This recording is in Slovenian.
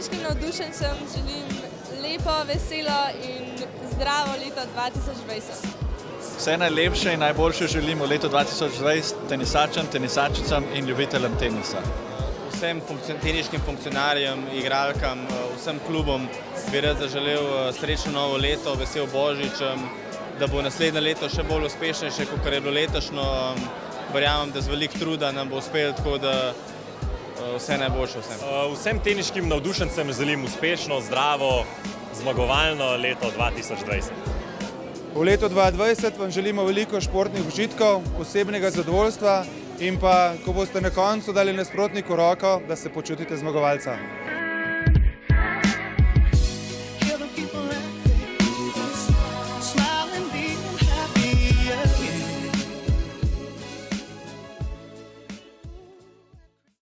teniškim navdušencem želim lepo, veselo in zdravo leto 2020. Vse najlepše in najboljše želim v letu 2020 tenisačem, tenisačicam in ljubiteljem tenisa. Vsem teniškim funkcionarjem, igralkam, vsem klubom bi rad zaželel srečno novo leto, vesel Božič, da bo naslednje leto še bolj uspešnejše, kot je bilo letošnjo. Verjamem, da z veliko truda nam bo uspelo, tako da vse najboljše vsem. Vsem teniškim navdušencem želim uspešno, zdravo, zmagovalno leto 2020. V letu 2020 vam želimo veliko športnih užitkov, osebnega zadovoljstva in pa, ko boste na koncu dali nasprotniku roko, da se počutite zmagovalca.